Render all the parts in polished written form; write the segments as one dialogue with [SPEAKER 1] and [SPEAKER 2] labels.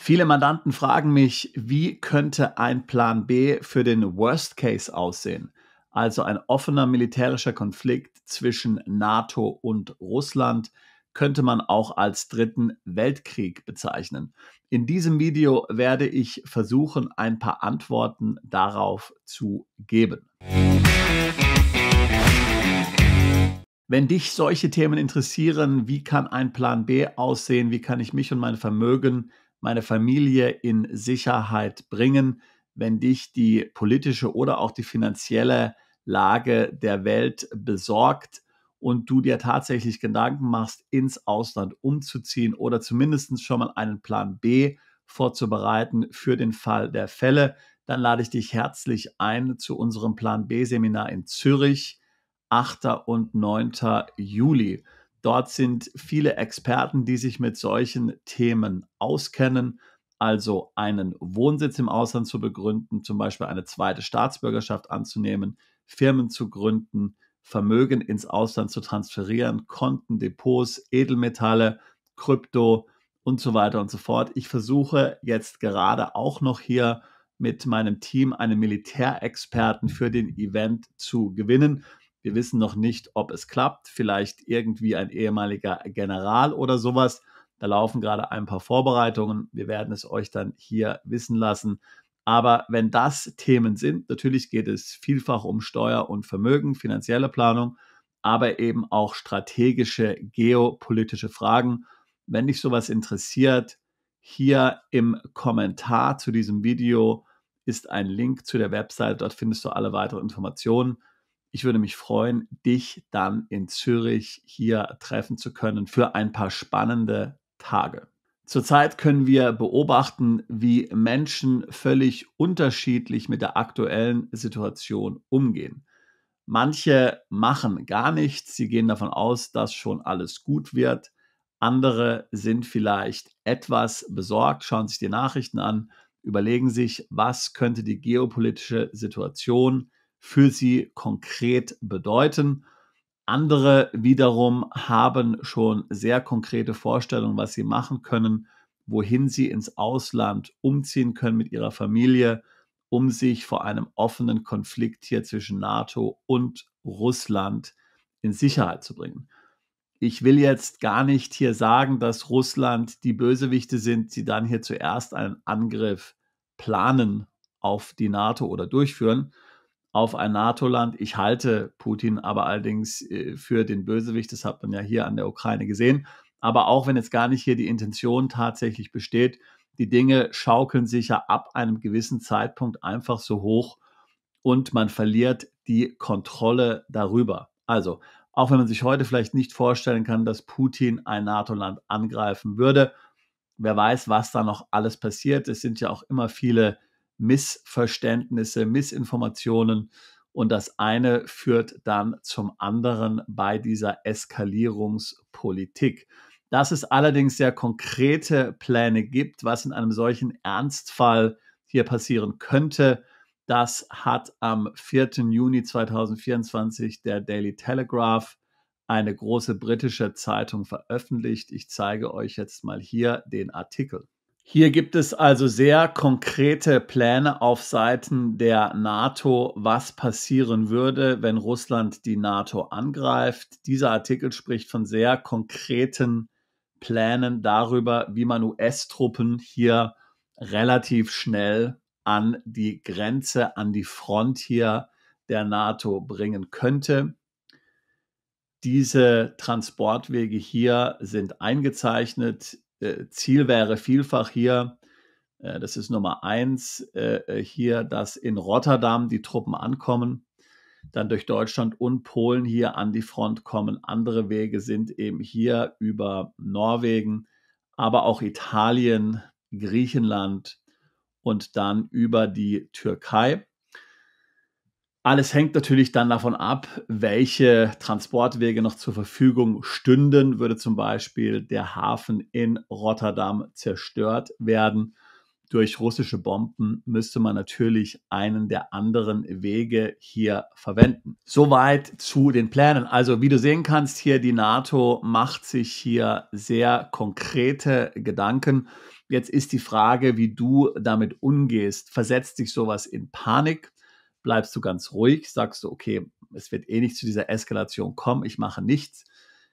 [SPEAKER 1] Viele Mandanten fragen mich, wie könnte ein Plan B für den Worst Case aussehen? Also ein offener militärischer Konflikt zwischen NATO und Russland könnte man auch als Dritten Weltkrieg bezeichnen. In diesem Video werde ich versuchen, ein paar Antworten darauf zu geben. Wenn dich solche Themen interessieren, wie kann ein Plan B aussehen? Wie kann ich mich und mein Vermögen, meine Familie in Sicherheit bringen, wenn dich die politische oder auch die finanzielle Lage der Welt besorgt und du dir tatsächlich Gedanken machst, ins Ausland umzuziehen oder zumindest schon mal einen Plan B vorzubereiten für den Fall der Fälle, dann lade ich dich herzlich ein zu unserem Plan B-Seminar in Zürich. 8. und 9. Juli. Dort sind viele Experten, die sich mit solchen Themen auskennen, also einen Wohnsitz im Ausland zu begründen, zum Beispiel eine zweite Staatsbürgerschaft anzunehmen, Firmen zu gründen, Vermögen ins Ausland zu transferieren, Konten, Depots, Edelmetalle, Krypto und so weiter und so fort. Ich versuche jetzt gerade auch noch hier mit meinem Team einen Militärexperten für den Event zu gewinnen. Wir wissen noch nicht, ob es klappt. Vielleicht irgendwie ein ehemaliger General oder sowas. Da laufen gerade ein paar Vorbereitungen. Wir werden es euch dann hier wissen lassen. Aber wenn das Themen sind, natürlich geht es vielfach um Steuer und Vermögen, finanzielle Planung, aber eben auch strategische, geopolitische Fragen. Wenn dich sowas interessiert, hier im Kommentar zu diesem Video ist ein Link zu der Website. Dort findest du alle weiteren Informationen. Ich würde mich freuen, dich dann in Zürich hier treffen zu können für ein paar spannende Tage. Zurzeit können wir beobachten, wie Menschen völlig unterschiedlich mit der aktuellen Situation umgehen. Manche machen gar nichts, sie gehen davon aus, dass schon alles gut wird. Andere sind vielleicht etwas besorgt, schauen sich die Nachrichten an, überlegen sich, was könnte die geopolitische Situation für sie konkret bedeuten. Andere wiederum haben schon sehr konkrete Vorstellungen, was sie machen können, wohin sie ins Ausland umziehen können mit ihrer Familie, um sich vor einem offenen Konflikt hier zwischen NATO und Russland in Sicherheit zu bringen. Ich will jetzt gar nicht hier sagen, dass Russland die Bösewichte sind, die dann hier zuerst einen Angriff planen auf die NATO oder durchführen auf ein NATO-Land. Ich halte Putin aber allerdings für den Bösewicht. Das hat man ja hier an der Ukraine gesehen. Aber auch wenn jetzt gar nicht hier die Intention tatsächlich besteht, die Dinge schaukeln sich ja ab einem gewissen Zeitpunkt einfach so hoch und man verliert die Kontrolle darüber. Also, auch wenn man sich heute vielleicht nicht vorstellen kann, dass Putin ein NATO-Land angreifen würde, wer weiß, was da noch alles passiert. Es sind ja auch immer viele Missverständnisse, Missinformationen und das eine führt dann zum anderen bei dieser Eskalierungspolitik. Dass es allerdings sehr konkrete Pläne gibt, was in einem solchen Ernstfall hier passieren könnte, das hat am 4. Juni 2024 der Daily Telegraph, eine große britische Zeitung, veröffentlicht. Ich zeige euch jetzt mal hier den Artikel. Hier gibt es also sehr konkrete Pläne auf Seiten der NATO, was passieren würde, wenn Russland die NATO angreift. Dieser Artikel spricht von sehr konkreten Plänen darüber, wie man US-Truppen hier relativ schnell an die Grenze, an die Front hier der NATO bringen könnte. Diese Transportwege hier sind eingezeichnet. Ziel wäre vielfach hier, das ist Nummer 1, hier, dass in Rotterdam die Truppen ankommen, dann durch Deutschland und Polen hier an die Front kommen. Andere Wege sind eben hier über Norwegen, aber auch Italien, Griechenland und dann über die Türkei. Alles hängt natürlich dann davon ab, welche Transportwege noch zur Verfügung stünden. Würde zum Beispiel der Hafen in Rotterdam zerstört werden durch russische Bomben, müsste man natürlich einen der anderen Wege hier verwenden. Soweit zu den Plänen. Also wie du sehen kannst, hier die NATO macht sich hier sehr konkrete Gedanken. Jetzt ist die Frage, wie du damit umgehst. Versetzt dich sowas in Panik? Bleibst du ganz ruhig? Sagst du, okay, es wird eh nicht zu dieser Eskalation kommen, ich mache nichts.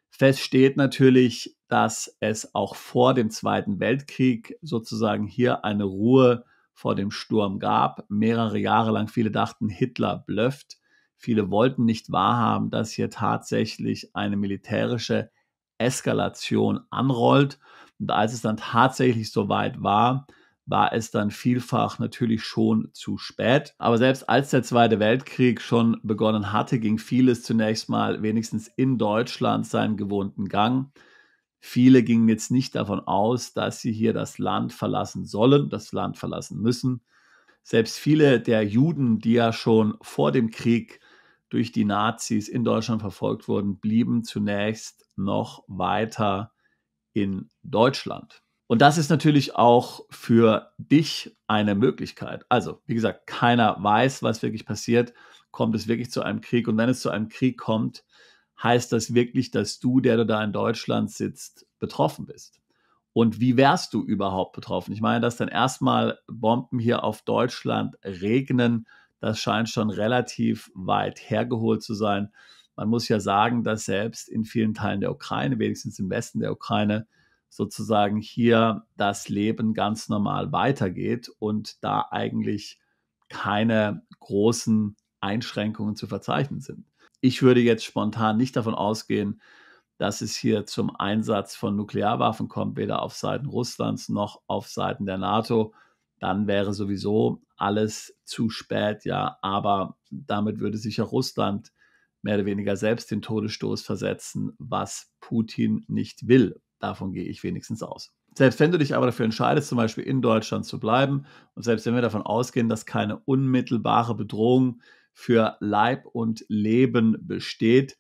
[SPEAKER 1] Fest steht natürlich, dass es auch vor dem Zweiten Weltkrieg sozusagen hier eine Ruhe vor dem Sturm gab. Mehrere Jahre lang, viele dachten, Hitler blöfft. Viele wollten nicht wahrhaben, dass hier tatsächlich eine militärische Eskalation anrollt. Und als es dann tatsächlich soweit war, war es dann vielfach natürlich schon zu spät. Aber selbst als der Zweite Weltkrieg schon begonnen hatte, ging vieles zunächst mal wenigstens in Deutschland seinen gewohnten Gang. Viele gingen jetzt nicht davon aus, dass sie hier das Land verlassen sollen, das Land verlassen müssen. Selbst viele der Juden, die ja schon vor dem Krieg durch die Nazis in Deutschland verfolgt wurden, blieben zunächst noch weiter in Deutschland. Und das ist natürlich auch für dich eine Möglichkeit. Also, wie gesagt, keiner weiß, was wirklich passiert. Kommt es wirklich zu einem Krieg? Und wenn es zu einem Krieg kommt, heißt das wirklich, dass du, der du da in Deutschland sitzt, betroffen bist. Und wie wärst du überhaupt betroffen? Ich meine, dass dann erstmal Bomben hier auf Deutschland regnen, das scheint schon relativ weit hergeholt zu sein. Man muss ja sagen, dass selbst in vielen Teilen der Ukraine, wenigstens im Westen der Ukraine, sozusagen hier das Leben ganz normal weitergeht und da eigentlich keine großen Einschränkungen zu verzeichnen sind. Ich würde jetzt spontan nicht davon ausgehen, dass es hier zum Einsatz von Nuklearwaffen kommt, weder auf Seiten Russlands noch auf Seiten der NATO. Dann wäre sowieso alles zu spät, ja. Aber damit würde sich ja Russland mehr oder weniger selbst den Todesstoß versetzen, was Putin nicht will. Davon gehe ich wenigstens aus. Selbst wenn du dich aber dafür entscheidest, zum Beispiel in Deutschland zu bleiben, und selbst wenn wir davon ausgehen, dass keine unmittelbare Bedrohung für Leib und Leben besteht,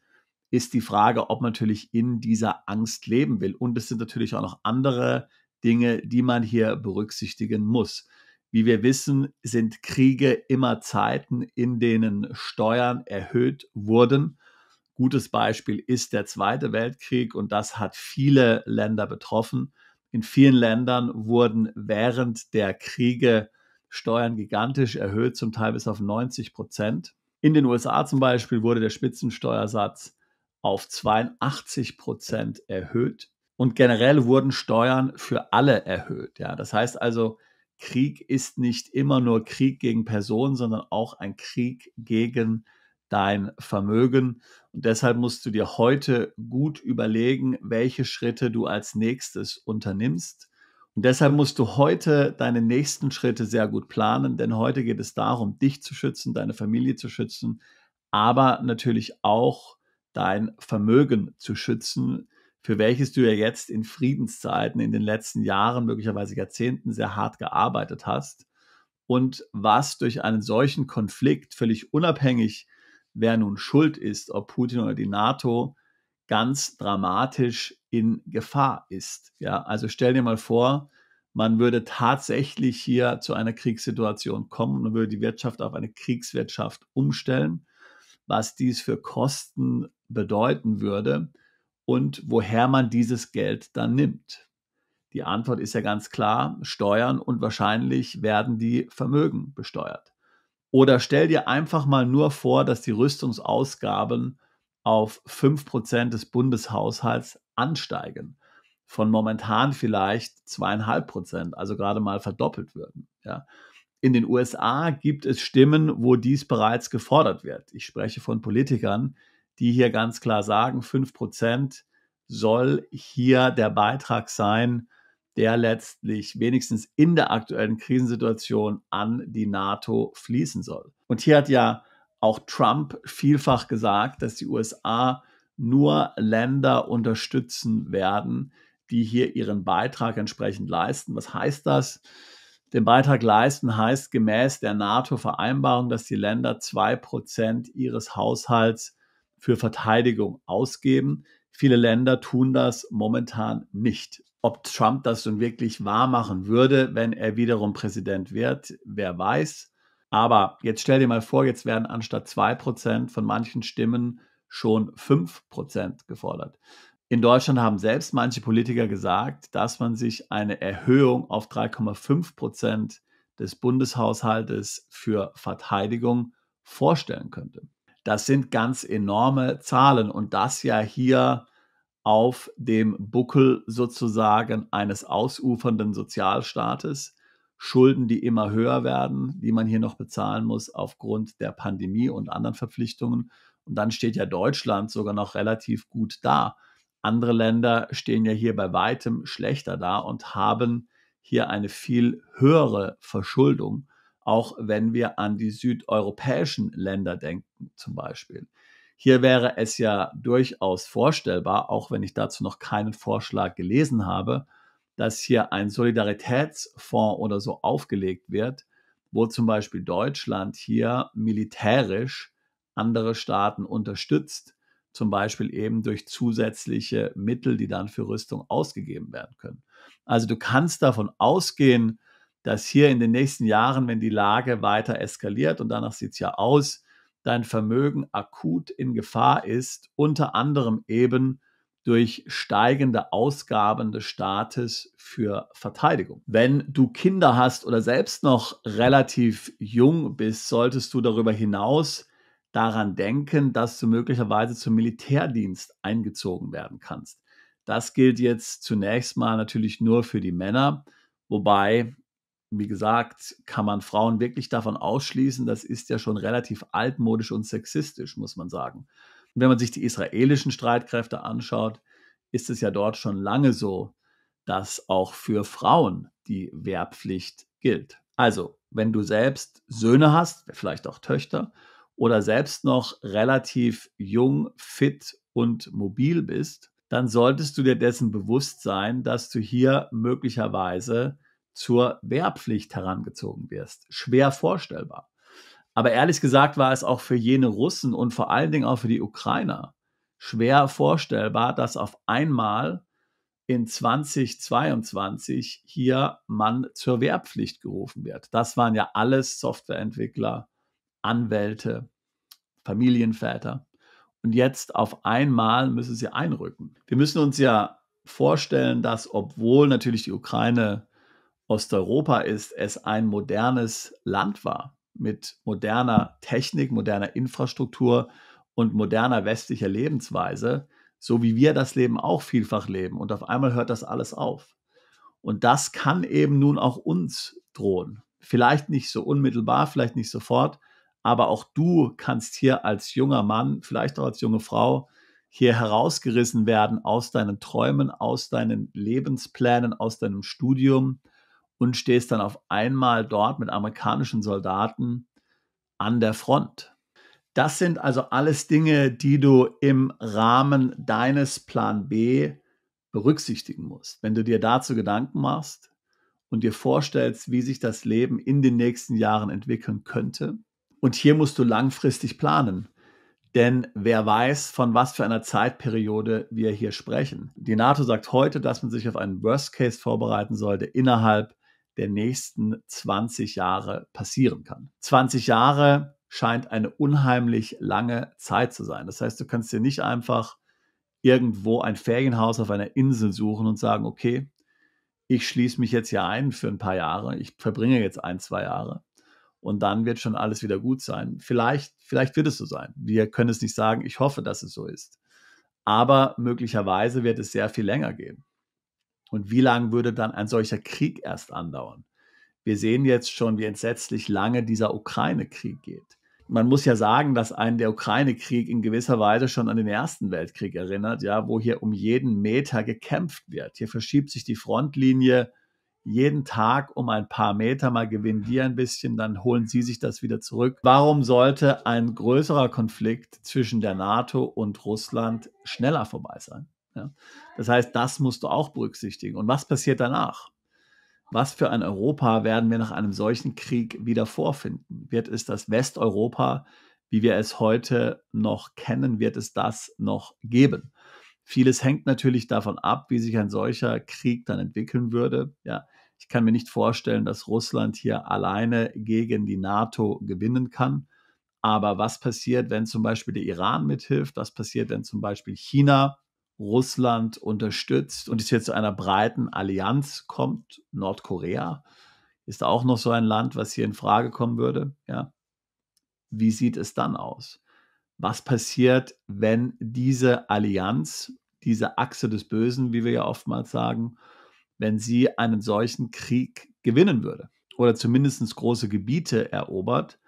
[SPEAKER 1] ist die Frage, ob man natürlich in dieser Angst leben will. Und es sind natürlich auch noch andere Dinge, die man hier berücksichtigen muss. Wie wir wissen, sind Kriege immer Zeiten, in denen Steuern erhöht wurden. Gutes Beispiel ist der Zweite Weltkrieg und das hat viele Länder betroffen. In vielen Ländern wurden während der Kriege Steuern gigantisch erhöht, zum Teil bis auf 90%. In den USA zum Beispiel wurde der Spitzensteuersatz auf 82% erhöht und generell wurden Steuern für alle erhöht. Ja, das heißt also, Krieg ist nicht immer nur Krieg gegen Personen, sondern auch ein Krieg gegen dein Vermögen. Und deshalb musst du dir heute gut überlegen, welche Schritte du als nächstes unternimmst. Und deshalb musst du heute deine nächsten Schritte sehr gut planen, denn heute geht es darum, dich zu schützen, deine Familie zu schützen, aber natürlich auch dein Vermögen zu schützen, für welches du ja jetzt in Friedenszeiten in den letzten Jahren, möglicherweise Jahrzehnten sehr hart gearbeitet hast und was durch einen solchen Konflikt, völlig unabhängig, wer nun schuld ist, ob Putin oder die NATO, ganz dramatisch in Gefahr ist. Ja, also stell dir mal vor, man würde tatsächlich hier zu einer Kriegssituation kommen und würde die Wirtschaft auf eine Kriegswirtschaft umstellen, was dies für Kosten bedeuten würde und woher man dieses Geld dann nimmt. Die Antwort ist ja ganz klar, Steuern und wahrscheinlich werden die Vermögen besteuert. Oder stell dir einfach mal nur vor, dass die Rüstungsausgaben auf 5% des Bundeshaushalts ansteigen. Von momentan vielleicht 2,5%, also gerade mal verdoppelt würden. Ja. In den USA gibt es Stimmen, wo dies bereits gefordert wird. Ich spreche von Politikern, die hier ganz klar sagen, 5% soll hier der Beitrag sein, der letztlich wenigstens in der aktuellen Krisensituation an die NATO fließen soll. Und hier hat ja auch Trump vielfach gesagt, dass die USA nur Länder unterstützen werden, die hier ihren Beitrag entsprechend leisten. Was heißt das? Den Beitrag leisten heißt gemäß der NATO-Vereinbarung, dass die Länder 2% ihres Haushalts für Verteidigung ausgeben. Viele Länder tun das momentan nicht. Ob Trump das nun wirklich wahr machen würde, wenn er wiederum Präsident wird, wer weiß. Aber jetzt stell dir mal vor, jetzt werden anstatt 2% von manchen Stimmen schon 5% gefordert. In Deutschland haben selbst manche Politiker gesagt, dass man sich eine Erhöhung auf 3,5% des Bundeshaushaltes für Verteidigung vorstellen könnte. Das sind ganz enorme Zahlen und das ja hier auf dem Buckel sozusagen eines ausufernden Sozialstaates. Schulden, die immer höher werden, die man hier noch bezahlen muss aufgrund der Pandemie und anderen Verpflichtungen. Und dann steht ja Deutschland sogar noch relativ gut da. Andere Länder stehen ja hier bei weitem schlechter da und haben hier eine viel höhere Verschuldung, auch wenn wir an die südeuropäischen Länder denken zum Beispiel. Hier wäre es ja durchaus vorstellbar, auch wenn ich dazu noch keinen Vorschlag gelesen habe, dass hier ein Solidaritätsfonds oder so aufgelegt wird, wo zum Beispiel Deutschland hier militärisch andere Staaten unterstützt, zum Beispiel eben durch zusätzliche Mittel, die dann für Rüstung ausgegeben werden können. Also du kannst davon ausgehen, dass hier in den nächsten Jahren, wenn die Lage weiter eskaliert, und danach sieht es ja aus, dein Vermögen akut in Gefahr ist, unter anderem eben durch steigende Ausgaben des Staates für Verteidigung. Wenn du Kinder hast oder selbst noch relativ jung bist, solltest du darüber hinaus daran denken, dass du möglicherweise zum Militärdienst eingezogen werden kannst. Das gilt jetzt zunächst mal natürlich nur für die Männer, wobei, wie gesagt, kann man Frauen wirklich davon ausschließen. Das ist ja schon relativ altmodisch und sexistisch, muss man sagen. Und wenn man sich die israelischen Streitkräfte anschaut, ist es ja dort schon lange so, dass auch für Frauen die Wehrpflicht gilt. Also, wenn du selbst Söhne hast, vielleicht auch Töchter, oder selbst noch relativ jung, fit und mobil bist, dann solltest du dir dessen bewusst sein, dass du hier möglicherweise zur Wehrpflicht herangezogen wirst. Schwer vorstellbar. Aber ehrlich gesagt war es auch für jene Russen und vor allen Dingen auch für die Ukrainer schwer vorstellbar, dass auf einmal in 2022 hier man zur Wehrpflicht gerufen wird. Das waren ja alles Softwareentwickler, Anwälte, Familienväter. Und jetzt auf einmal müssen sie einrücken. Wir müssen uns ja vorstellen, dass obwohl natürlich die Ukraine Osteuropa ist, es ein modernes Land war mit moderner Technik, moderner Infrastruktur und moderner westlicher Lebensweise, so wie wir das Leben auch vielfach leben. Und auf einmal hört das alles auf. Und das kann eben nun auch uns drohen. Vielleicht nicht so unmittelbar, vielleicht nicht sofort, aber auch du kannst hier als junger Mann, vielleicht auch als junge Frau, hier herausgerissen werden aus deinen Träumen, aus deinen Lebensplänen, aus deinem Studium und stehst dann auf einmal dort mit amerikanischen Soldaten an der Front. Das sind also alles Dinge, die du im Rahmen deines Plan B berücksichtigen musst. Wenn du dir dazu Gedanken machst und dir vorstellst, wie sich das Leben in den nächsten Jahren entwickeln könnte. Und hier musst du langfristig planen. Denn wer weiß, von was für einer Zeitperiode wir hier sprechen. Die NATO sagt heute, dass man sich auf einen Worst Case vorbereiten sollte, innerhalb der nächsten 20 Jahre passieren kann. 20 Jahre scheint eine unheimlich lange Zeit zu sein. Das heißt, du kannst dir nicht einfach irgendwo ein Ferienhaus auf einer Insel suchen und sagen, okay, ich schließe mich jetzt hier ein für ein paar Jahre, ich verbringe jetzt 1, 2 Jahre und dann wird schon alles wieder gut sein. Vielleicht wird es so sein. Wir können es nicht sagen. Ich hoffe, dass es so ist. Aber möglicherweise wird es sehr viel länger gehen. Und wie lange würde dann ein solcher Krieg erst andauern? Wir sehen jetzt schon, wie entsetzlich lange dieser Ukraine-Krieg geht. Man muss ja sagen, dass einen der Ukraine-Krieg in gewisser Weise schon an den Ersten Weltkrieg erinnert, ja, wo hier um jeden Meter gekämpft wird. Hier verschiebt sich die Frontlinie jeden Tag um ein paar Meter, mal gewinnen die ein bisschen, dann holen sie sich das wieder zurück. Warum sollte ein größerer Konflikt zwischen der NATO und Russland schneller vorbei sein? Ja? Das heißt, das musst du auch berücksichtigen. Und was passiert danach? Was für ein Europa werden wir nach einem solchen Krieg wieder vorfinden? Wird es das Westeuropa, wie wir es heute noch kennen, wird es das noch geben? Vieles hängt natürlich davon ab, wie sich ein solcher Krieg dann entwickeln würde. Ja, ich kann mir nicht vorstellen, dass Russland hier alleine gegen die NATO gewinnen kann. Aber was passiert, wenn zum Beispiel der Iran mithilft? Was passiert, wenn zum Beispiel China Russland unterstützt und es jetzt zu einer breiten Allianz kommt, Nordkorea ist auch noch so ein Land, was hier in Frage kommen würde, ja. Wie sieht es dann aus? Was passiert, wenn diese Allianz, diese Achse des Bösen, wie wir ja oftmals sagen, wenn sie einen solchen Krieg gewinnen würde oder zumindest große Gebiete erobert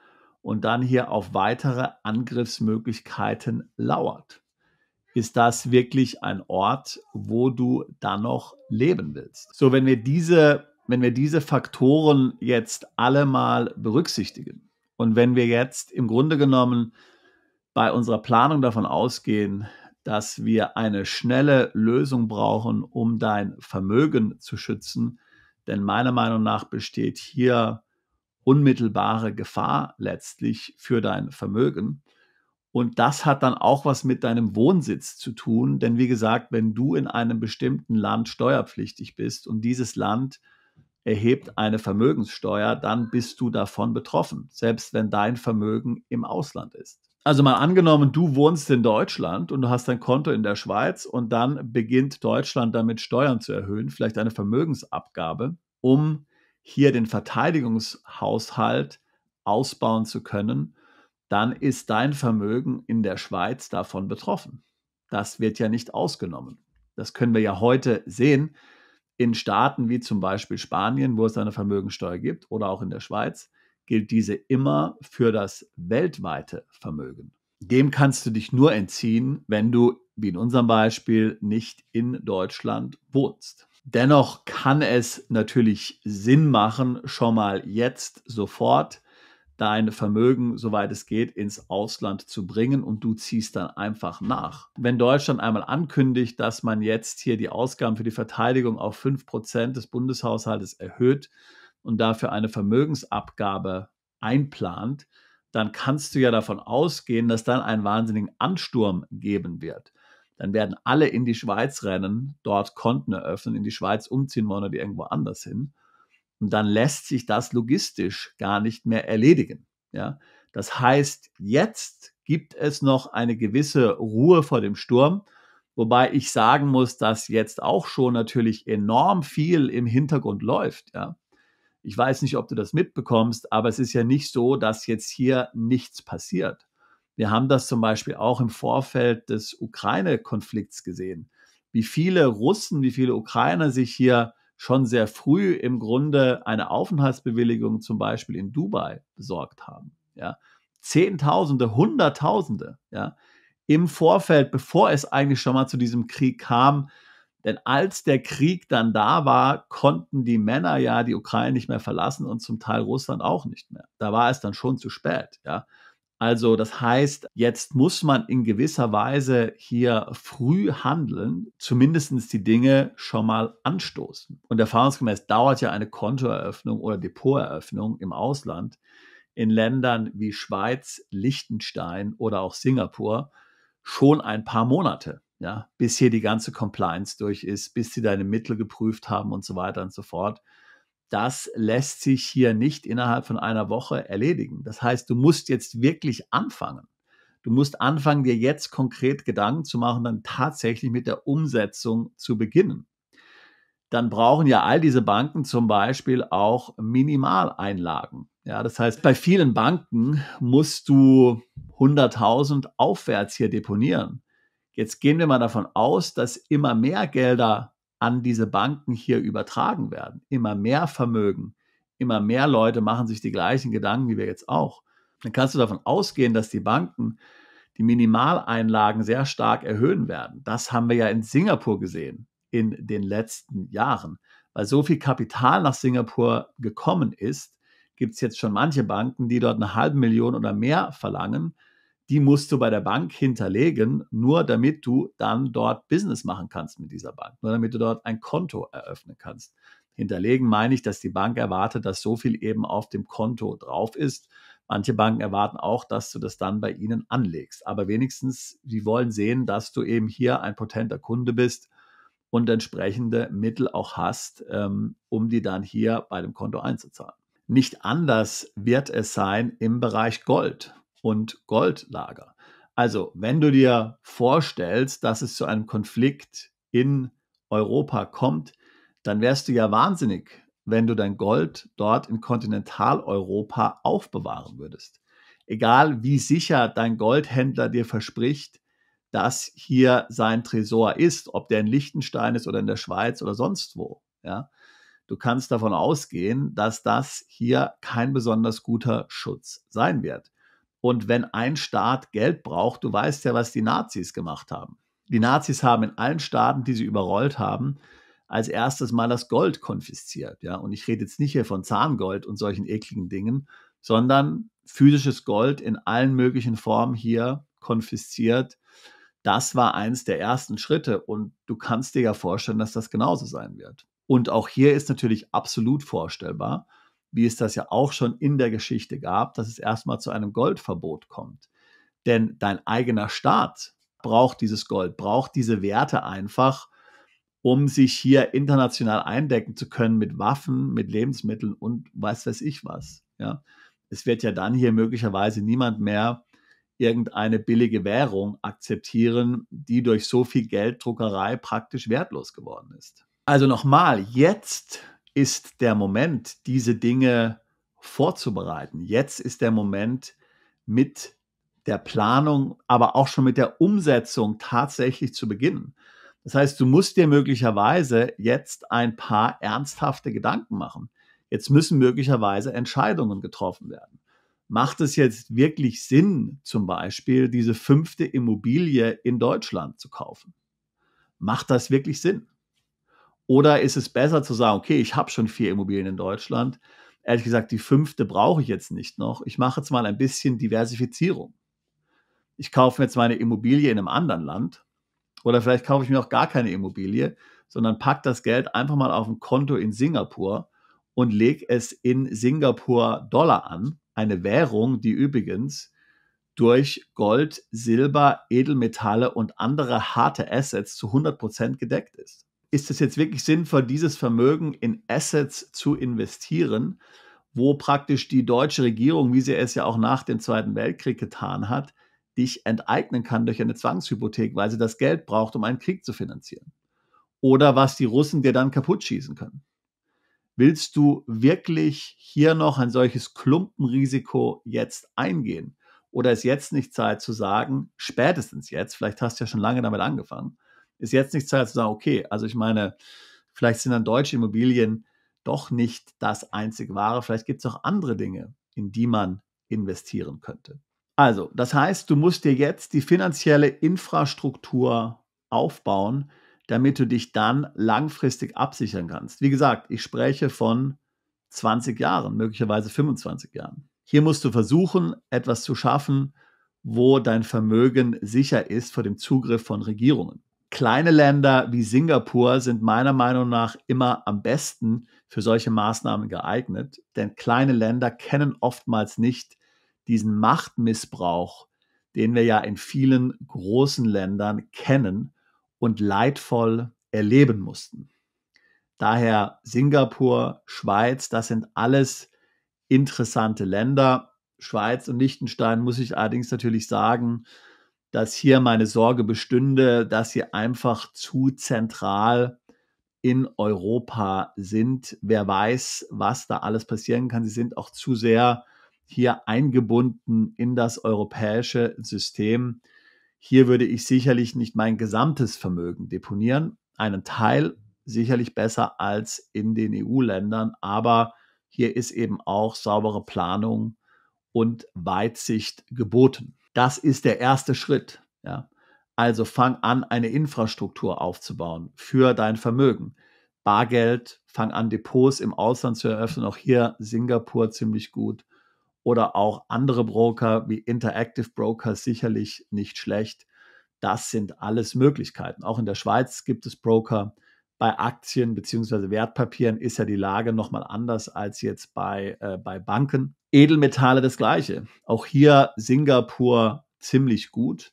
[SPEAKER 1] und dann hier auf weitere Angriffsmöglichkeiten lauert? Ist das wirklich ein Ort, wo du dann noch leben willst? So, wenn wir diese Faktoren jetzt alle mal berücksichtigen und wenn wir jetzt im Grunde genommen bei unserer Planung davon ausgehen, dass wir eine schnelle Lösung brauchen, um dein Vermögen zu schützen, denn meiner Meinung nach besteht hier unmittelbare Gefahr letztlich für dein Vermögen. Und das hat dann auch was mit deinem Wohnsitz zu tun, denn wie gesagt, wenn du in einem bestimmten Land steuerpflichtig bist und dieses Land erhebt eine Vermögenssteuer, dann bist du davon betroffen, selbst wenn dein Vermögen im Ausland ist. Also mal angenommen, du wohnst in Deutschland und du hast ein Konto in der Schweiz und dann beginnt Deutschland damit Steuern zu erhöhen, vielleicht eine Vermögensabgabe, um hier den Verteidigungshaushalt ausbauen zu können, dann ist dein Vermögen in der Schweiz davon betroffen. Das wird ja nicht ausgenommen. Das können wir ja heute sehen in Staaten wie zum Beispiel Spanien, wo es eine Vermögensteuer gibt, oder auch in der Schweiz, gilt diese immer für das weltweite Vermögen. Dem kannst du dich nur entziehen, wenn du, wie in unserem Beispiel, nicht in Deutschland wohnst. Dennoch kann es natürlich Sinn machen, schon mal jetzt sofort dein Vermögen, soweit es geht, ins Ausland zu bringen und du ziehst dann einfach nach. Wenn Deutschland einmal ankündigt, dass man jetzt hier die Ausgaben für die Verteidigung auf 5% des Bundeshaushaltes erhöht und dafür eine Vermögensabgabe einplant, dann kannst du ja davon ausgehen, dass dann einen wahnsinnigen Ansturm geben wird. Dann werden alle in die Schweiz rennen, dort Konten eröffnen, in die Schweiz umziehen wollen oder die irgendwo anders hin. Und dann lässt sich das logistisch gar nicht mehr erledigen. Ja? Das heißt, jetzt gibt es noch eine gewisse Ruhe vor dem Sturm, wobei ich sagen muss, dass jetzt auch schon natürlich enorm viel im Hintergrund läuft. Ja? Ich weiß nicht, ob du das mitbekommst, aber es ist ja nicht so, dass jetzt hier nichts passiert. Wir haben das zum Beispiel auch im Vorfeld des Ukraine-Konflikts gesehen, wie viele Russen, wie viele Ukrainer sich hier schon sehr früh im Grunde eine Aufenthaltsbewilligung zum Beispiel in Dubai besorgt haben. Ja? Zehntausende, Hunderttausende, ja? Im Vorfeld, bevor es eigentlich schon mal zu diesem Krieg kam. Denn als der Krieg dann da war, konnten die Männer ja die Ukraine nicht mehr verlassen und zum Teil Russland auch nicht mehr. Da war es dann schon zu spät. Ja? Also das heißt, jetzt muss man in gewisser Weise hier früh handeln, zumindest die Dinge schon mal anstoßen. Und erfahrungsgemäß dauert ja eine Kontoeröffnung oder Depoteröffnung im Ausland in Ländern wie Schweiz, Liechtenstein oder auch Singapur schon ein paar Monate, ja, bis hier die ganze Compliance durch ist, bis sie deine Mittel geprüft haben und so weiter und so fort. Das lässt sich hier nicht innerhalb von einer Woche erledigen. Das heißt, du musst jetzt wirklich anfangen. Du musst anfangen, dir jetzt konkret Gedanken zu machen, dann tatsächlich mit der Umsetzung zu beginnen. Dann brauchen ja all diese Banken zum Beispiel auch Minimaleinlagen. Ja, das heißt, bei vielen Banken musst du 100.000 aufwärts hier deponieren. Jetzt gehen wir mal davon aus, dass immer mehr Gelder an diese Banken hier übertragen werden. Immer mehr Vermögen, immer mehr Leute machen sich die gleichen Gedanken wie wir jetzt auch. Dann kannst du davon ausgehen, dass die Banken die Minimaleinlagen sehr stark erhöhen werden. Das haben wir ja in Singapur gesehen in den letzten Jahren. Weil so viel Kapital nach Singapur gekommen ist, gibt es jetzt schon manche Banken, die dort 500.000 oder mehr verlangen. Die musst du bei der Bank hinterlegen, nur damit du dann dort Business machen kannst mit dieser Bank, nur damit du dort ein Konto eröffnen kannst. Hinterlegen meine ich, dass die Bank erwartet, dass so viel eben auf dem Konto drauf ist. Manche Banken erwarten auch, dass du das dann bei ihnen anlegst. Aber wenigstens, sie wollen sehen, dass du eben hier ein potenter Kunde bist und entsprechende Mittel auch hast, um die dann hier bei dem Konto einzuzahlen. Nicht anders wird es sein im Bereich Gold und Goldlager. Also, wenn du dir vorstellst, dass es zu einem Konflikt in Europa kommt, dann wärst du ja wahnsinnig, wenn du dein Gold dort in Kontinentaleuropa aufbewahren würdest. Egal wie sicher dein Goldhändler dir verspricht, dass hier sein Tresor ist, ob der in Liechtenstein ist oder in der Schweiz oder sonst wo. Ja? Du kannst davon ausgehen, dass das hier kein besonders guter Schutz sein wird. Und wenn ein Staat Geld braucht, du weißt ja, was die Nazis gemacht haben. Die Nazis haben in allen Staaten, die sie überrollt haben, als erstes mal das Gold konfisziert. Ja? Und ich rede jetzt nicht hier von Zahngold und solchen ekligen Dingen, sondern physisches Gold in allen möglichen Formen hier konfisziert. Das war eines der ersten Schritte und du kannst dir ja vorstellen, dass das genauso sein wird. Und auch hier ist natürlich absolut vorstellbar, wie es das ja auch schon in der Geschichte gab, dass es erstmal zu einem Goldverbot kommt. Denn dein eigener Staat braucht dieses Gold, braucht diese Werte einfach, um sich hier international eindecken zu können mit Waffen, mit Lebensmitteln und weiß ich was. Ja? Es wird ja dann hier möglicherweise niemand mehr irgendeine billige Währung akzeptieren, die durch so viel Gelddruckerei praktisch wertlos geworden ist. Also nochmal, jetzt ist der Moment, diese Dinge vorzubereiten. Jetzt ist der Moment, mit der Planung, aber auch schon mit der Umsetzung tatsächlich zu beginnen. Das heißt, du musst dir möglicherweise jetzt ein paar ernsthafte Gedanken machen. Jetzt müssen möglicherweise Entscheidungen getroffen werden. Macht es jetzt wirklich Sinn, zum Beispiel diese 5. Immobilie in Deutschland zu kaufen? Macht das wirklich Sinn? Oder ist es besser zu sagen, okay, ich habe schon 4 Immobilien in Deutschland. Ehrlich gesagt, die 5. brauche ich jetzt nicht noch. Ich mache jetzt mal ein bisschen Diversifizierung. Ich kaufe mir jetzt meine Immobilie in einem anderen Land oder vielleicht kaufe ich mir auch gar keine Immobilie, sondern packe das Geld einfach mal auf ein Konto in Singapur und lege es in Singapur-Dollar an, eine Währung, die übrigens durch Gold, Silber, Edelmetalle und andere harte Assets zu 100% gedeckt ist. Ist es jetzt wirklich sinnvoll, dieses Vermögen in Assets zu investieren, wo praktisch die deutsche Regierung, wie sie es ja auch nach dem Zweiten Weltkrieg getan hat, dich enteignen kann durch eine Zwangshypothek, weil sie das Geld braucht, um einen Krieg zu finanzieren? Oder was die Russen dir dann kaputt schießen können? Willst du wirklich hier noch ein solches Klumpenrisiko jetzt eingehen? Oder ist jetzt nicht Zeit zu sagen, spätestens jetzt, vielleicht hast du ja schon lange damit angefangen, ist jetzt nicht Zeit zu sagen, okay, also ich meine, vielleicht sind dann deutsche Immobilien doch nicht das einzig Wahre, vielleicht gibt es auch andere Dinge, in die man investieren könnte. Also, das heißt, du musst dir jetzt die finanzielle Infrastruktur aufbauen, damit du dich dann langfristig absichern kannst. Wie gesagt, ich spreche von 20 Jahren, möglicherweise 25 Jahren. Hier musst du versuchen, etwas zu schaffen, wo dein Vermögen sicher ist vor dem Zugriff von Regierungen. Kleine Länder wie Singapur sind meiner Meinung nach immer am besten für solche Maßnahmen geeignet, denn kleine Länder kennen oftmals nicht diesen Machtmissbrauch, den wir ja in vielen großen Ländern kennen und leidvoll erleben mussten. Daher Singapur, Schweiz, das sind alles interessante Länder. Schweiz und Liechtenstein muss ich allerdings natürlich sagen, dass hier meine Sorge bestünde, dass sie einfach zu zentral in Europa sind. Wer weiß, was da alles passieren kann. Sie sind auch zu sehr hier eingebunden in das europäische System. Hier würde ich sicherlich nicht mein gesamtes Vermögen deponieren. Einen Teil sicherlich besser als in den EU-Ländern, aber hier ist eben auch saubere Planung und Weitsicht geboten. Das ist der erste Schritt. Ja. Also fang an, eine Infrastruktur aufzubauen für dein Vermögen. Bargeld, fang an, Depots im Ausland zu eröffnen. Auch hier Singapur ziemlich gut. Oder auch andere Broker wie Interactive Brokers sicherlich nicht schlecht. Das sind alles Möglichkeiten. Auch in der Schweiz gibt es Broker. Bei Aktien bzw. Wertpapieren ist ja die Lage nochmal anders als jetzt bei Banken. Edelmetalle das Gleiche. Auch hier Singapur ziemlich gut.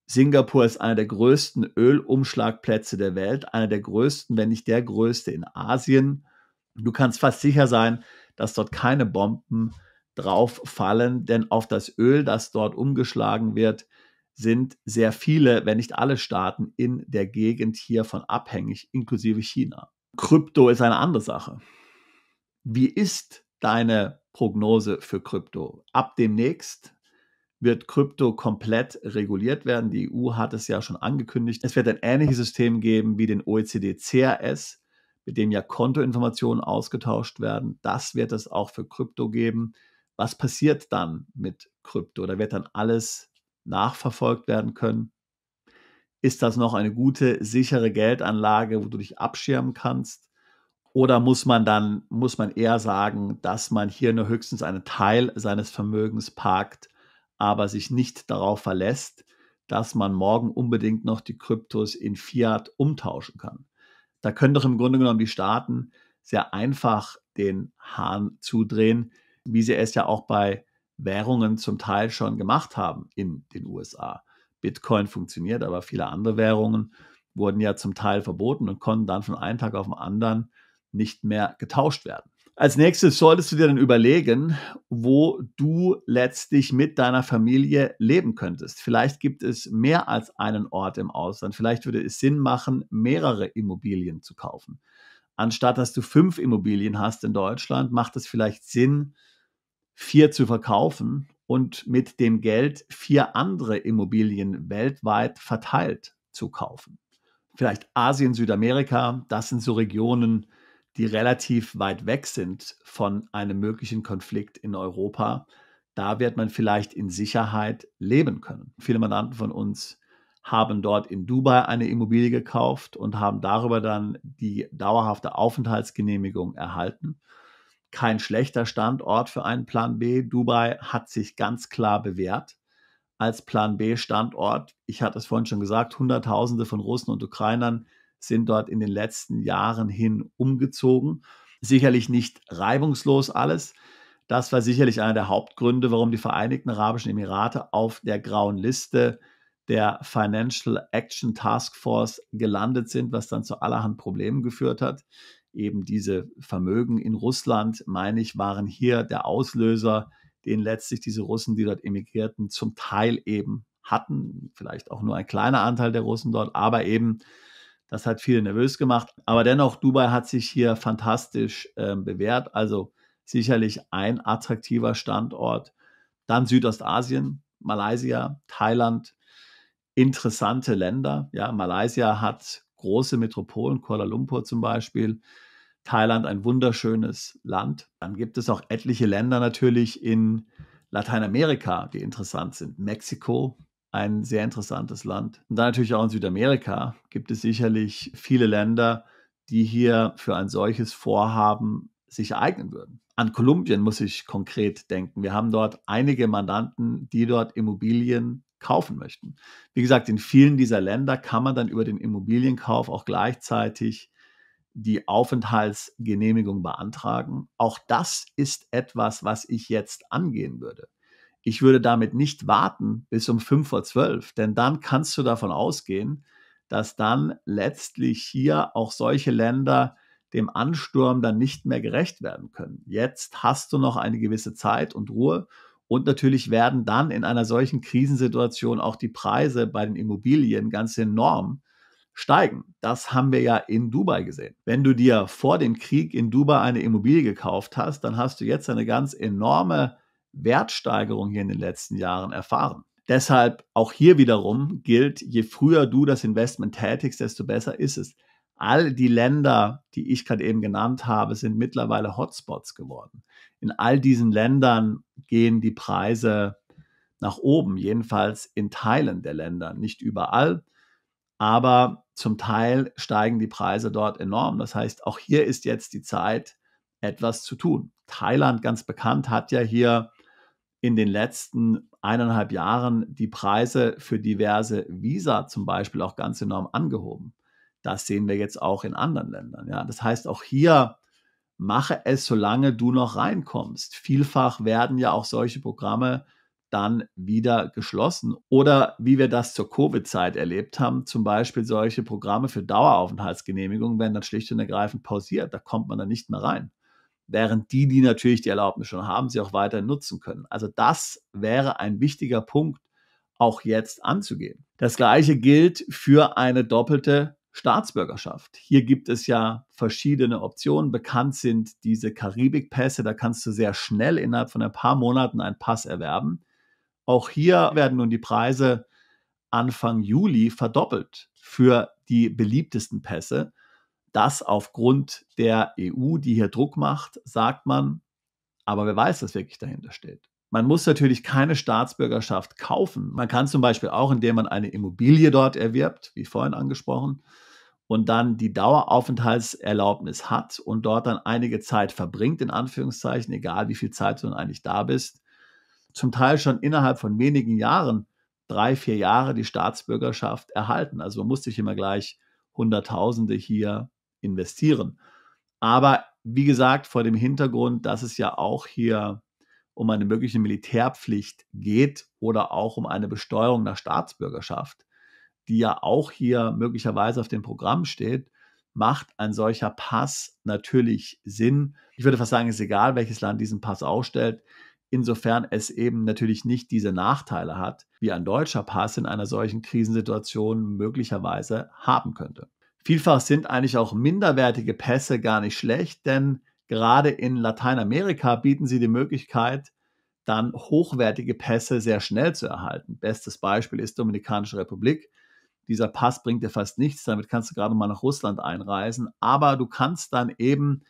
[SPEAKER 1] Singapur ist einer der größten Ölumschlagplätze der Welt, einer der größten, wenn nicht der größte in Asien. Du kannst fast sicher sein, dass dort keine Bomben drauf fallen, denn auf das Öl, das dort umgeschlagen wird, sind sehr viele, wenn nicht alle Staaten in der Gegend hiervon abhängig, inklusive China. Krypto ist eine andere Sache. Wie ist deine Prognose für Krypto? Ab demnächst wird Krypto komplett reguliert werden. Die EU hat es ja schon angekündigt. Es wird ein ähnliches System geben wie den OECD CRS, mit dem ja Kontoinformationen ausgetauscht werden. Das wird es auch für Krypto geben. Was passiert dann mit Krypto? Da wird dann alles nachverfolgt werden können. Ist das noch eine gute, sichere Geldanlage, wo du dich abschirmen kannst? Oder muss man eher sagen, dass man hier nur höchstens einen Teil seines Vermögens parkt, aber sich nicht darauf verlässt, dass man morgen unbedingt noch die Kryptos in Fiat umtauschen kann? Da können doch im Grunde genommen die Staaten sehr einfach den Hahn zudrehen, wie sie es ja auch bei Währungen zum Teil schon gemacht haben in den USA. Bitcoin funktioniert, aber viele andere Währungen wurden ja zum Teil verboten und konnten dann von einem Tag auf den anderen nicht mehr getauscht werden. Als nächstes solltest du dir dann überlegen, wo du letztlich mit deiner Familie leben könntest. Vielleicht gibt es mehr als einen Ort im Ausland. Vielleicht würde es Sinn machen, mehrere Immobilien zu kaufen. Anstatt dass du 5 Immobilien hast in Deutschland, macht es vielleicht Sinn, 4 zu verkaufen und mit dem Geld 4 andere Immobilien weltweit verteilt zu kaufen. Vielleicht Asien, Südamerika, das sind so Regionen, die relativ weit weg sind von einem möglichen Konflikt in Europa. Da wird man vielleicht in Sicherheit leben können. Viele Mandanten von uns haben dort in Dubai eine Immobilie gekauft und haben darüber dann die dauerhafte Aufenthaltsgenehmigung erhalten. Kein schlechter Standort für einen Plan B. Dubai hat sich ganz klar bewährt als Plan B-Standort. Ich hatte es vorhin schon gesagt, Hunderttausende von Russen und Ukrainern sind dort in den letzten Jahren hin umgezogen. Sicherlich nicht reibungslos alles. Das war sicherlich einer der Hauptgründe, warum die Vereinigten Arabischen Emirate auf der grauen Liste der Financial Action Task Force gelandet sind, was dann zu allerhand Problemen geführt hat. Eben diese Vermögen in Russland, meine ich, waren hier der Auslöser, den letztlich diese Russen, die dort emigrierten, zum Teil eben hatten. Vielleicht auch nur ein kleiner Anteil der Russen dort, aber eben, das hat viele nervös gemacht. Aber dennoch, Dubai hat sich hier fantastisch bewährt. Also sicherlich ein attraktiver Standort. Dann Südostasien, Malaysia, Thailand, interessante Länder. Ja, Malaysia hat große Metropolen, Kuala Lumpur zum Beispiel. Thailand ein wunderschönes Land. Dann gibt es auch etliche Länder natürlich in Lateinamerika, die interessant sind. Mexiko, ein sehr interessantes Land. Und dann natürlich auch in Südamerika gibt es sicherlich viele Länder, die hier für ein solches Vorhaben sich eignen würden. An Kolumbien muss ich konkret denken. Wir haben dort einige Mandanten, die dort Immobilien kaufen möchten. Wie gesagt, in vielen dieser Länder kann man dann über den Immobilienkauf auch gleichzeitig die Aufenthaltsgenehmigung beantragen. Auch das ist etwas, was ich jetzt angehen würde. Ich würde damit nicht warten bis um 5 vor 12, denn dann kannst du davon ausgehen, dass dann letztlich hier auch solche Länder dem Ansturm dann nicht mehr gerecht werden können. Jetzt hast du noch eine gewisse Zeit und Ruhe und natürlich werden dann in einer solchen Krisensituation auch die Preise bei den Immobilien ganz enorm steigen. Das haben wir ja in Dubai gesehen. Wenn du dir vor dem Krieg in Dubai eine Immobilie gekauft hast, dann hast du jetzt eine ganz enorme Wertsteigerung hier in den letzten Jahren erfahren. Deshalb auch hier wiederum gilt, je früher du das Investment tätigst, desto besser ist es. All die Länder, die ich gerade eben genannt habe, sind mittlerweile Hotspots geworden. In all diesen Ländern gehen die Preise nach oben, jedenfalls in Teilen der Länder, nicht überall, aber zum Teil steigen die Preise dort enorm. Das heißt, auch hier ist jetzt die Zeit, etwas zu tun. Thailand, ganz bekannt, hat ja hier in den letzten 1,5 Jahren die Preise für diverse Visa zum Beispiel auch ganz enorm angehoben. Das sehen wir jetzt auch in anderen Ländern. Ja. Das heißt, auch hier mache es, solange du noch reinkommst. Vielfach werden ja auch solche Programme dann wieder geschlossen. Oder wie wir das zur Covid-Zeit erlebt haben, zum Beispiel solche Programme für Daueraufenthaltsgenehmigungen werden dann schlicht und ergreifend pausiert. Da kommt man dann nicht mehr rein. Während die natürlich die Erlaubnis schon haben, sie auch weiter nutzen können. Also das wäre ein wichtiger Punkt, auch jetzt anzugehen. Das Gleiche gilt für eine doppelte Staatsbürgerschaft. Hier gibt es ja verschiedene Optionen. Bekannt sind diese Karibikpässe. Da kannst du sehr schnell innerhalb von ein paar Monaten einen Pass erwerben. Auch hier werden nun die Preise Anfang Juli verdoppelt für die beliebtesten Pässe. Das aufgrund der EU, die hier Druck macht, sagt man, aber wer weiß, was wirklich dahinter steht. Man muss natürlich keine Staatsbürgerschaft kaufen. Man kann zum Beispiel auch, indem man eine Immobilie dort erwirbt, wie vorhin angesprochen, und dann die Daueraufenthaltserlaubnis hat und dort dann einige Zeit verbringt, in Anführungszeichen, egal wie viel Zeit du dann eigentlich da bist, zum Teil schon innerhalb von wenigen Jahren, 3, 4 Jahre, die Staatsbürgerschaft erhalten. Also man muss nicht immer gleich Hunderttausende hier investieren. Aber wie gesagt, vor dem Hintergrund, dass es ja auch hier um eine mögliche Militärpflicht geht oder auch um eine Besteuerung nach Staatsbürgerschaft, die ja auch hier möglicherweise auf dem Programm steht, macht ein solcher Pass natürlich Sinn. Ich würde fast sagen, es ist egal, welches Land diesen Pass ausstellt, insofern es eben natürlich nicht diese Nachteile hat, wie ein deutscher Pass in einer solchen Krisensituation möglicherweise haben könnte. Vielfach sind eigentlich auch minderwertige Pässe gar nicht schlecht, denn gerade in Lateinamerika bieten sie die Möglichkeit, dann hochwertige Pässe sehr schnell zu erhalten. Bestes Beispiel ist Dominikanische Republik. Dieser Pass bringt dir fast nichts, damit kannst du gerade mal nach Russland einreisen, aber du kannst dann eben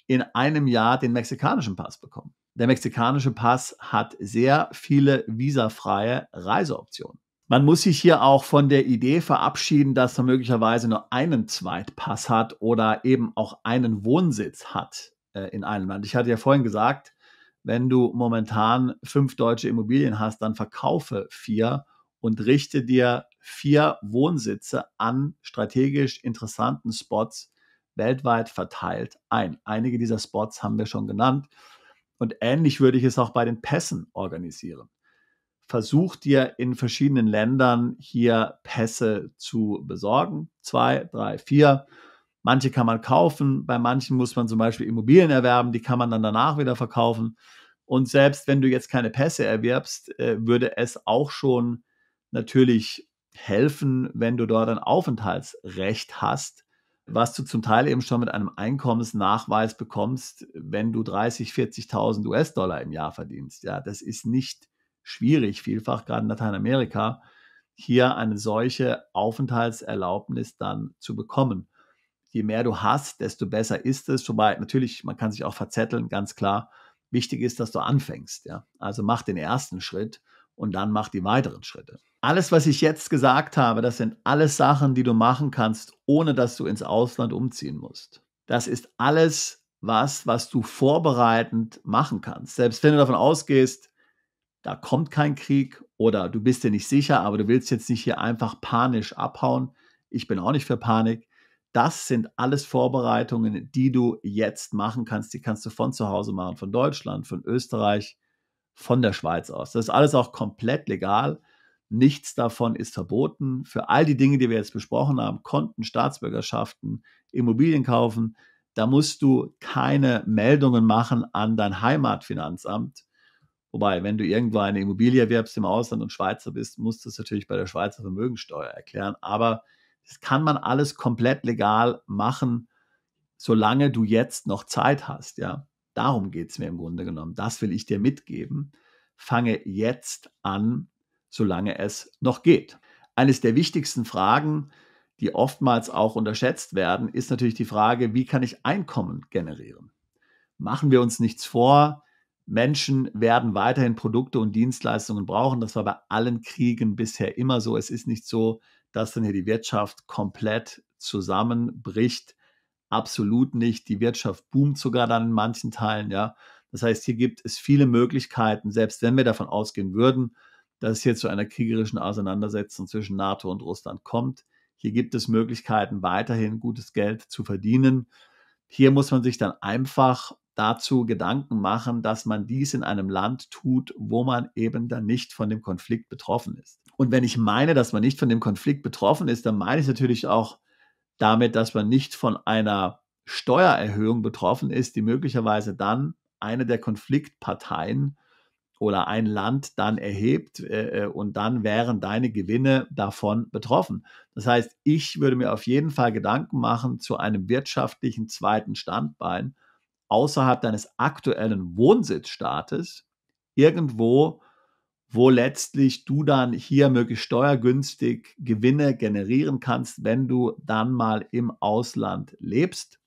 [SPEAKER 1] in einem Jahr den mexikanischen Pass bekommen. Der mexikanische Pass hat sehr viele visafreie Reiseoptionen. Man muss sich hier auch von der Idee verabschieden, dass man möglicherweise nur einen Zweitpass hat oder eben auch einen Wohnsitz hat in einem Land. Ich hatte ja vorhin gesagt, wenn du momentan 5 deutsche Immobilien hast, dann verkaufe 4 und richte dir 4 Wohnsitze an strategisch interessanten Spots weltweit verteilt ein. Einige dieser Spots haben wir schon genannt. Und ähnlich würde ich es auch bei den Pässen organisieren. Versuch dir in verschiedenen Ländern hier Pässe zu besorgen. 2, 3, 4. Manche kann man kaufen, bei manchen muss man zum Beispiel Immobilien erwerben, die kann man dann danach wieder verkaufen. Und selbst wenn du jetzt keine Pässe erwirbst, würde es auch schon natürlich helfen, wenn du dort ein Aufenthaltsrecht hast, was du zum Teil eben schon mit einem Einkommensnachweis bekommst, wenn du 30.000, 40.000 US-Dollar im Jahr verdienst. Ja, das ist nicht schwierig, vielfach gerade in Lateinamerika, hier eine solche Aufenthaltserlaubnis dann zu bekommen. Je mehr du hast, desto besser ist es. Wobei natürlich, man kann sich auch verzetteln, ganz klar. Wichtig ist, dass du anfängst. Ja? Also mach den ersten Schritt und dann mach die weiteren Schritte. Alles, was ich jetzt gesagt habe, das sind alles Sachen, die du machen kannst, ohne dass du ins Ausland umziehen musst. Das ist alles was du vorbereitend machen kannst. Selbst wenn du davon ausgehst, da kommt kein Krieg oder du bist dir nicht sicher, aber du willst jetzt nicht hier einfach panisch abhauen. Ich bin auch nicht für Panik. Das sind alles Vorbereitungen, die du jetzt machen kannst. Die kannst du von zu Hause machen, von Deutschland, von Österreich, von der Schweiz aus. Das ist alles auch komplett legal. Nichts davon ist verboten. Für all die Dinge, die wir jetzt besprochen haben, Konten, Staatsbürgerschaften, Immobilien kaufen, da musst du keine Meldungen machen an dein Heimatfinanzamt. Wobei, wenn du irgendwo eine Immobilie erwirbst im Ausland und Schweizer bist, musst du es natürlich bei der Schweizer Vermögensteuer erklären. Aber das kann man alles komplett legal machen, solange du jetzt noch Zeit hast. Ja, darum geht es mir im Grunde genommen. Das will ich dir mitgeben. Fange jetzt an, solange es noch geht. Eines der wichtigsten Fragen, die oftmals auch unterschätzt werden, ist natürlich die Frage, wie kann ich Einkommen generieren? Machen wir uns nichts vor. Menschen werden weiterhin Produkte und Dienstleistungen brauchen. Das war bei allen Kriegen bisher immer so. Es ist nicht so, dass dann hier die Wirtschaft komplett zusammenbricht. Absolut nicht. Die Wirtschaft boomt sogar dann in manchen Teilen. Ja. Das heißt, hier gibt es viele Möglichkeiten, selbst wenn wir davon ausgehen würden, dass es hier zu einer kriegerischen Auseinandersetzung zwischen NATO und Russland kommt. Hier gibt es Möglichkeiten, weiterhin gutes Geld zu verdienen. Hier muss man sich dann einfach dazu Gedanken machen, dass man dies in einem Land tut, wo man eben dann nicht von dem Konflikt betroffen ist. Und wenn ich meine, dass man nicht von dem Konflikt betroffen ist, dann meine ich natürlich auch damit, dass man nicht von einer Steuererhöhung betroffen ist, die möglicherweise dann eine der Konfliktparteien oder ein Land dann erhebt und dann wären deine Gewinne davon betroffen. Das heißt, ich würde mir auf jeden Fall Gedanken machen zu einem wirtschaftlichen zweiten Standbein außerhalb deines aktuellen Wohnsitzstaates, irgendwo, wo letztlich du dann hier möglichst steuergünstig Gewinne generieren kannst, wenn du dann mal im Ausland lebst.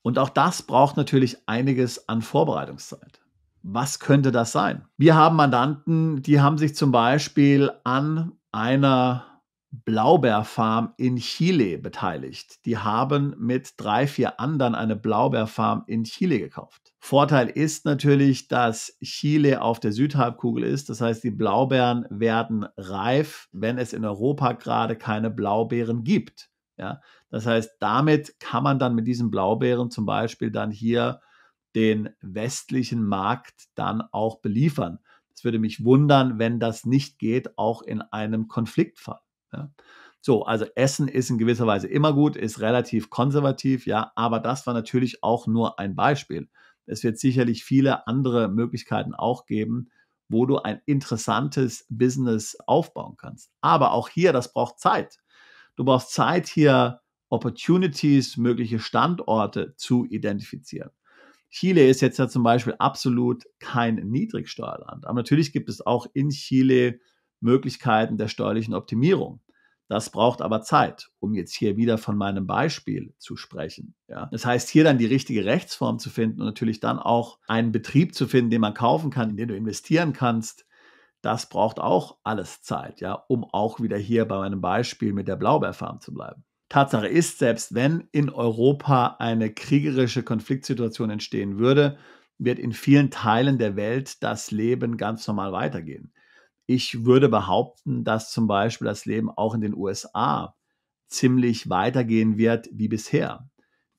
[SPEAKER 1] Und auch das braucht natürlich einiges an Vorbereitungszeit. Was könnte das sein? Wir haben Mandanten, die haben sich zum Beispiel an einer Blaubeerfarm in Chile beteiligt. Die haben mit 3, 4 anderen eine Blaubeerfarm in Chile gekauft. Vorteil ist natürlich, dass Chile auf der Südhalbkugel ist. Das heißt, die Blaubeeren werden reif, wenn es in Europa gerade keine Blaubeeren gibt. Ja, das heißt, damit kann man dann mit diesen Blaubeeren zum Beispiel dann hier den westlichen Markt dann auch beliefern. Es würde mich wundern, wenn das nicht geht, auch in einem Konfliktfall. Ja. So, also Essen ist in gewisser Weise immer gut, ist relativ konservativ, ja, aber das war natürlich auch nur ein Beispiel. Es wird sicherlich viele andere Möglichkeiten auch geben, wo du ein interessantes Business aufbauen kannst. Aber auch hier, das braucht Zeit. Du brauchst Zeit, hier Opportunities, mögliche Standorte zu identifizieren. Chile ist jetzt ja zum Beispiel absolut kein Niedrigsteuerland. Aber natürlich gibt es auch in Chile Möglichkeiten der steuerlichen Optimierung. Das braucht aber Zeit, um jetzt hier wieder von meinem Beispiel zu sprechen. Ja. Das heißt, hier dann die richtige Rechtsform zu finden und natürlich dann auch einen Betrieb zu finden, den man kaufen kann, in den du investieren kannst, das braucht auch alles Zeit, ja, um auch wieder hier bei meinem Beispiel mit der Blaubeerfarm zu bleiben. Tatsache ist, selbst wenn in Europa eine kriegerische Konfliktsituation entstehen würde, wird in vielen Teilen der Welt das Leben ganz normal weitergehen. Ich würde behaupten, dass zum Beispiel das Leben auch in den USA ziemlich weitergehen wird wie bisher.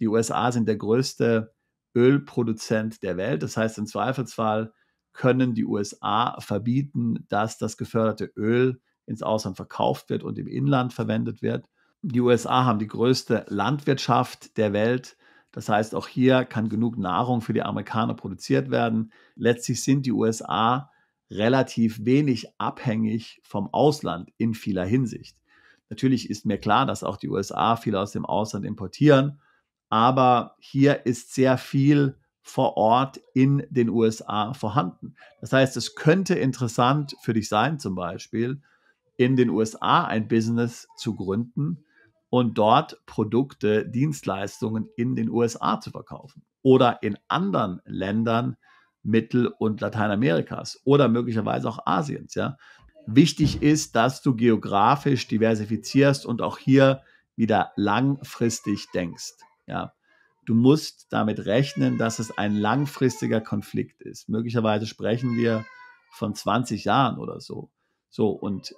[SPEAKER 1] Die USA sind der größte Ölproduzent der Welt. Das heißt, im Zweifelsfall können die USA verbieten, dass das geförderte Öl ins Ausland verkauft wird und im Inland verwendet wird. Die USA haben die größte Landwirtschaft der Welt. Das heißt, auch hier kann genug Nahrung für die Amerikaner produziert werden. Letztlich sind die USA relativ wenig abhängig vom Ausland in vieler Hinsicht. Natürlich ist mir klar, dass auch die USA viel aus dem Ausland importieren, aber hier ist sehr viel vor Ort in den USA vorhanden. Das heißt, es könnte interessant für dich sein, zum Beispiel in den USA ein Business zu gründen und dort Produkte, Dienstleistungen in den USA zu verkaufen oder in anderen Ländern Mittel- und Lateinamerikas oder möglicherweise auch Asiens. Ja. Wichtig ist, dass du geografisch diversifizierst und auch hier wieder langfristig denkst. Ja. Du musst damit rechnen, dass es ein langfristiger Konflikt ist. Möglicherweise sprechen wir von 20 Jahren oder so. So, und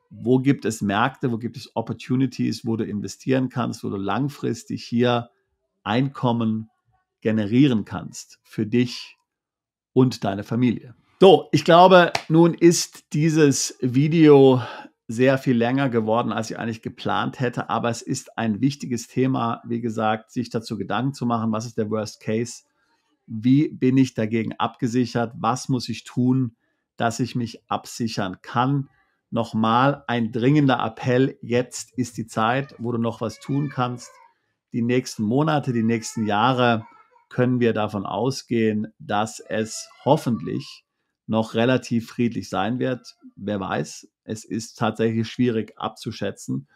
[SPEAKER 1] wo gibt es Märkte, wo gibt es Opportunities, wo du investieren kannst, wo du langfristig hier Einkommen generieren kannst für dich und deine Familie. So, ich glaube, nun ist dieses Video sehr viel länger geworden, als ich eigentlich geplant hätte, aber es ist ein wichtiges Thema, wie gesagt, sich dazu Gedanken zu machen, was ist der Worst Case, wie bin ich dagegen abgesichert, was muss ich tun, dass ich mich absichern kann. Nochmal ein dringender Appell, jetzt ist die Zeit, wo du noch was tun kannst. Die nächsten Monate, die nächsten Jahre können wir davon ausgehen, dass es hoffentlich noch relativ friedlich sein wird. Wer weiß, es ist tatsächlich schwierig abzuschätzen.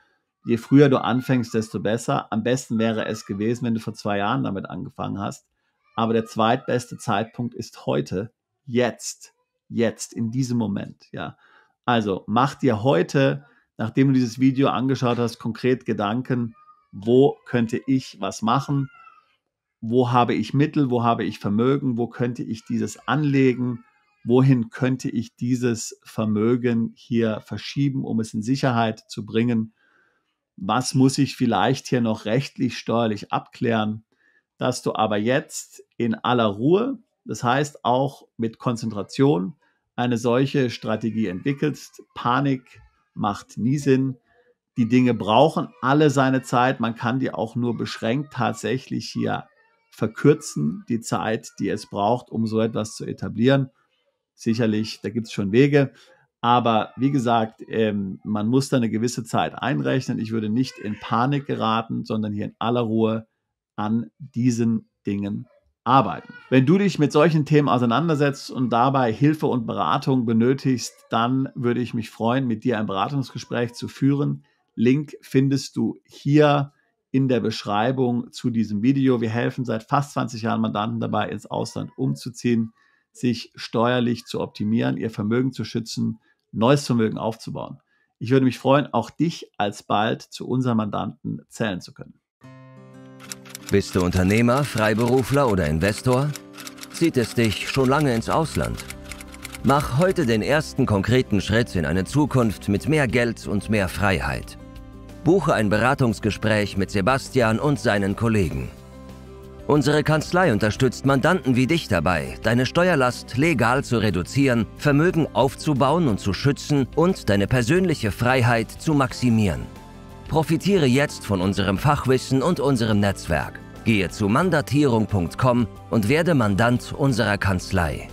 [SPEAKER 1] Je früher du anfängst, desto besser. Am besten wäre es gewesen, wenn du vor 2 Jahren damit angefangen hast. Aber der zweitbeste Zeitpunkt ist heute, jetzt, in diesem Moment. Ja. Also mach dir heute, nachdem du dieses Video angeschaut hast, konkret Gedanken, wo könnte ich was machen? Wo habe ich Mittel, wo habe ich Vermögen, wo könnte ich dieses anlegen, wohin könnte ich dieses Vermögen hier verschieben, um es in Sicherheit zu bringen, was muss ich vielleicht hier noch rechtlich, steuerlich abklären, dass du aber jetzt in aller Ruhe, das heißt auch mit Konzentration, eine solche Strategie entwickelst. Panik macht nie Sinn. Die Dinge brauchen alle seine Zeit. Man kann die auch nur beschränkt tatsächlich hier verkürzen, die Zeit, die es braucht, um so etwas zu etablieren. sicherlich, da gibt es schon Wege. Aber wie gesagt, man muss da eine gewisse Zeit einrechnen. Ich würde nicht in Panik geraten, sondern hier in aller Ruhe an diesen Dingen arbeiten. Wenn du dich mit solchen Themen auseinandersetzt und dabei Hilfe und Beratung benötigst, dann würde ich mich freuen, mit dir ein Beratungsgespräch zu führen. Link findest du hier in der Beschreibung zu diesem Video. Wir helfen seit fast 20 Jahren Mandanten dabei, ins Ausland umzuziehen, sich steuerlich zu optimieren, ihr Vermögen zu schützen, neues Vermögen aufzubauen. Ich würde mich freuen, auch dich alsbald zu unseren Mandanten zählen zu können.
[SPEAKER 2] Bist du Unternehmer, Freiberufler oder Investor? Zieht es dich schon lange ins Ausland? Mach heute den ersten konkreten Schritt in eine Zukunft mit mehr Geld und mehr Freiheit. Buche ein Beratungsgespräch mit Sebastian und seinen Kollegen. Unsere Kanzlei unterstützt Mandanten wie dich dabei, deine Steuerlast legal zu reduzieren, Vermögen aufzubauen und zu schützen und deine persönliche Freiheit zu maximieren. Profitiere jetzt von unserem Fachwissen und unserem Netzwerk. Gehe zu mandatierung.com und werde Mandant unserer Kanzlei.